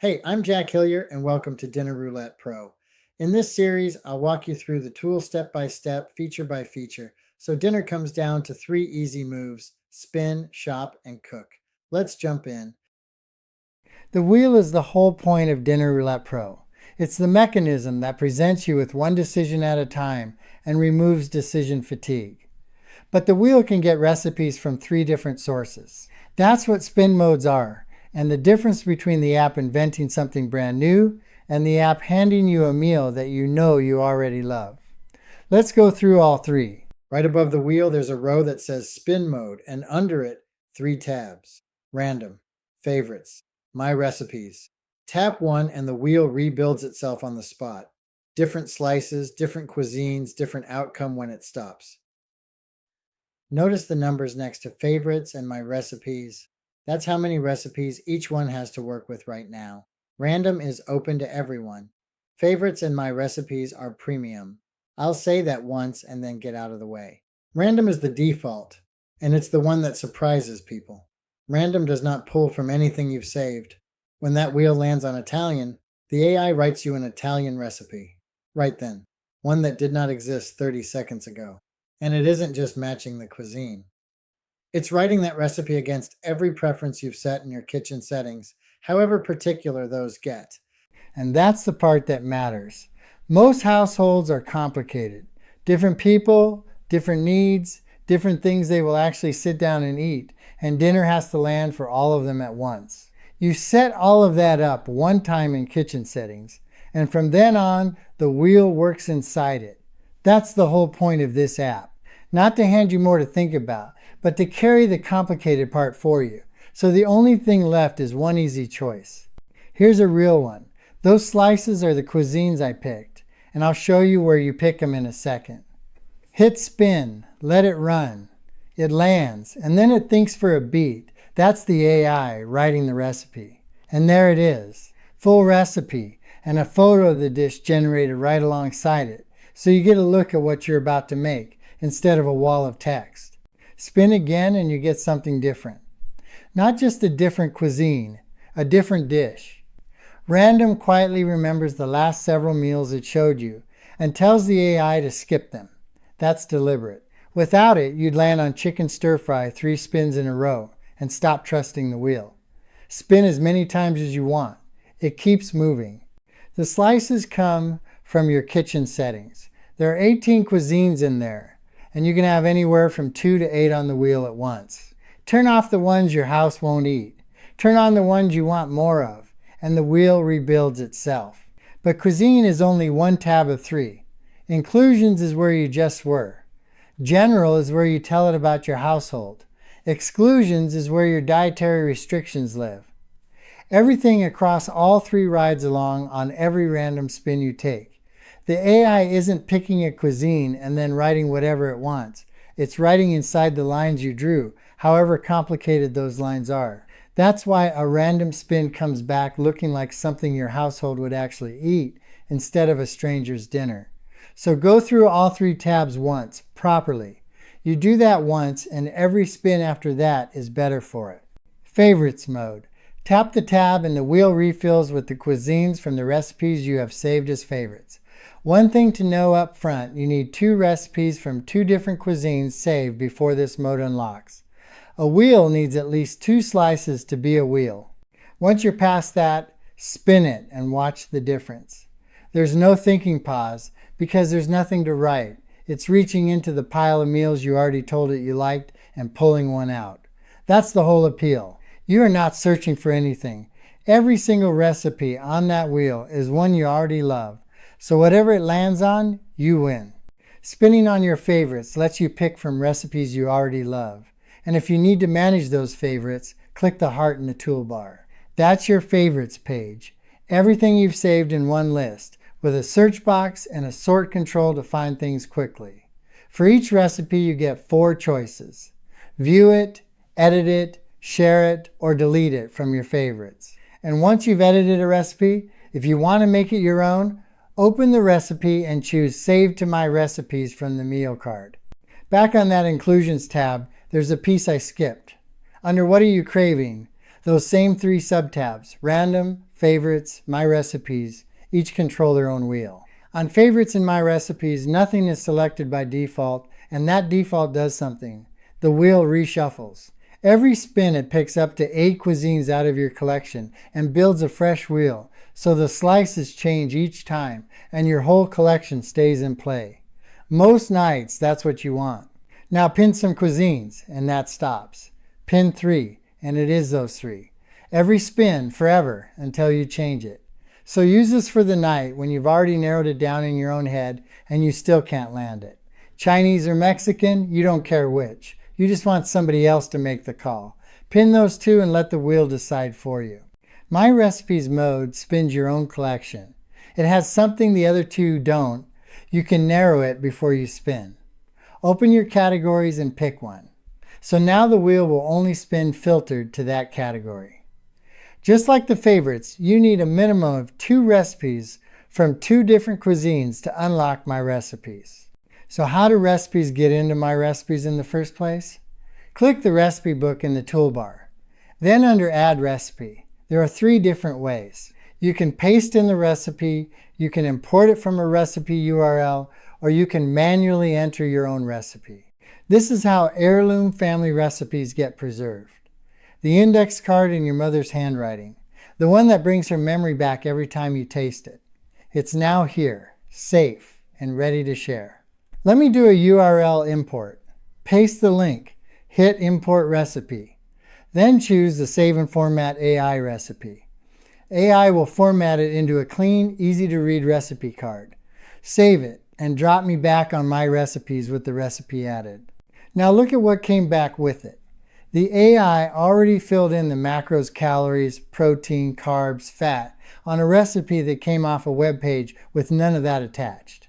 Hey, I'm Jack Hillier, and welcome to Dinner Roulette Pro. In this series, I'll walk you through the tool step by step, feature by feature, so dinner comes down to 3 easy moves: spin, shop, and cook. Let's jump in. The wheel is the whole point of Dinner Roulette Pro. It's the mechanism that presents you with one decision at a time and removes decision fatigue. But the wheel can get recipes from 3 different sources. That's what spin modes are, and the difference between the app inventing something brand new and the app handing you a meal that you know you already love. Let's go through all 3. Right above the wheel, there's a row that says spin mode, and under it, 3 tabs: random, favorites, my recipes. Tap 1 and the wheel rebuilds itself on the spot. Different slices, different cuisines, different outcome when it stops. Notice the numbers next to favorites and my recipes. That's how many recipes each one has to work with right now. Random is open to everyone. Favorites and my recipes are premium. I'll say that once and then get out of the way. Random is the default, and it's the one that surprises people. Random does not pull from anything you've saved. When that wheel lands on Italian, the AI writes you an Italian recipe. Right then, one that did not exist 30 seconds ago. And it isn't just matching the cuisine. It's writing that recipe against every preference you've set in your kitchen settings, however particular those get. And that's the part that matters. Most households are complicated. Different people, different needs, different things they will actually sit down and eat, and dinner has to land for all of them at once. You set all of that up one time in kitchen settings, and from then on, the wheel works inside it. That's the whole point of this app. Not to hand you more to think about, but to carry the complicated part for you. So the only thing left is one easy choice. Here's a real one. Those slices are the cuisines I picked, and I'll show you where you pick them in a second. Hit spin, let it run. It lands, and then it thinks for a beat. That's the AI writing the recipe. And there it is, full recipe, and a photo of the dish generated right alongside it. So you get a look at what you're about to make instead of a wall of text. Spin again and you get something different. Not just a different cuisine, a different dish. Random quietly remembers the last several meals it showed you and tells the AI to skip them. That's deliberate. Without it, you'd land on chicken stir fry 3 spins in a row and stop trusting the wheel. Spin as many times as you want. It keeps moving. The slices come from your kitchen settings. There are 18 cuisines in there, and you can have anywhere from 2 to 8 on the wheel at once. Turn off the ones your house won't eat. Turn on the ones you want more of, and the wheel rebuilds itself. But cuisine is only one tab of 3. Inclusions is where you just were. General is where you tell it about your household. Exclusions is where your dietary restrictions live. Everything across all 3 rides along on every random spin you take. The AI isn't picking a cuisine and then writing whatever it wants. It's writing inside the lines you drew, however complicated those lines are. That's why a random spin comes back looking like something your household would actually eat instead of a stranger's dinner. So go through all 3 tabs once, properly. You do that once, and every spin after that is better for it. Favorites mode. Tap the tab and the wheel refills with the cuisines from the recipes you have saved as favorites. One thing to know up front, you need 2 recipes from 2 different cuisines saved before this mode unlocks. A wheel needs at least 2 slices to be a wheel. Once you're past that, spin it and watch the difference. There's no thinking pause because there's nothing to write. It's reaching into the pile of meals you already told it you liked and pulling one out. That's the whole appeal. You are not searching for anything. Every single recipe on that wheel is one you already love. So whatever it lands on, you win. Spinning on your favorites lets you pick from recipes you already love. And if you need to manage those favorites, click the heart in the toolbar. That's your favorites page. Everything you've saved in one list, with a search box and a sort control to find things quickly. For each recipe, you get 4 choices. View it, edit it, share it, or delete it from your favorites. And once you've edited a recipe, if you want to make it your own, open the recipe and choose Save to My Recipes from the meal card. Back on that Inclusions tab, there's a piece I skipped. Under What Are You Craving? Those same 3 subtabs: Random, Favorites, My Recipes each control their own wheel. On Favorites and My Recipes, nothing is selected by default, and that default does something. The wheel reshuffles. Every spin, it picks up to 8 cuisines out of your collection and builds a fresh wheel, so the slices change each time and your whole collection stays in play. Most nights, that's what you want. Now pin some cuisines, and that stops. Pin 3, and it is those 3. Every spin, forever, until you change it. So use this for the night when you've already narrowed it down in your own head and you still can't land it. Chinese or Mexican, you don't care which. You just want somebody else to make the call. Pin those 2 and let the wheel decide for you. My Recipes mode spins your own collection. It has something the other 2 don't. You can narrow it before you spin. Open your categories and pick one. So now the wheel will only spin filtered to that category. Just like the Favorites, you need a minimum of 2 recipes from 2 different cuisines to unlock My Recipes. So how do recipes get into My Recipes in the first place? Click the recipe book in the toolbar. Then under Add Recipe, there are 3 different ways. You can paste in the recipe, you can import it from a recipe URL, or you can manually enter your own recipe. This is how heirloom family recipes get preserved. The index card in your mother's handwriting, the one that brings her memory back every time you taste it. It's now here, safe, and ready to share. Let me do a URL import. Paste the link, hit Import Recipe. Then choose the Save and Format AI recipe. AI will format it into a clean, easy-to-read recipe card. Save it and drop me back on My Recipes with the recipe added. Now look at what came back with it. The AI already filled in the macros, calories, protein, carbs, fat on a recipe that came off a web page with none of that attached.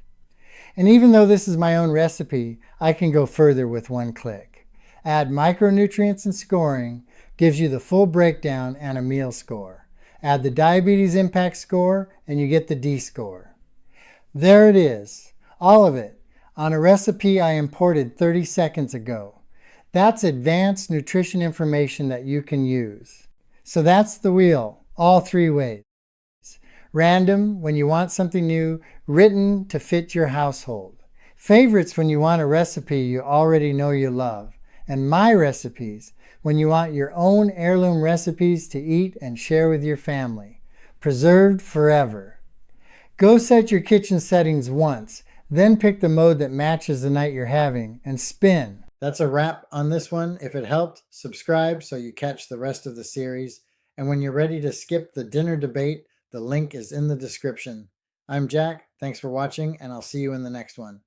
And even though this is my own recipe, I can go further with one click. Add micronutrients and scoring gives you the full breakdown and a meal score. Add the diabetes impact score and you get the D score. There it is, all of it, on a recipe I imported 30 seconds ago. That's advanced nutrition information that you can use. So that's the wheel, all 3 ways. Random, when you want something new, written to fit your household. Favorites, when you want a recipe you already know you love. And My Recipes, when you want your own heirloom recipes to eat and share with your family. Preserved forever. Go set your kitchen settings once, then pick the mode that matches the night you're having, and spin. That's a wrap on this one. If it helped, subscribe so you catch the rest of the series. And when you're ready to skip the dinner debate, the link is in the description. I'm Jack. Thanks for watching, and I'll see you in the next one.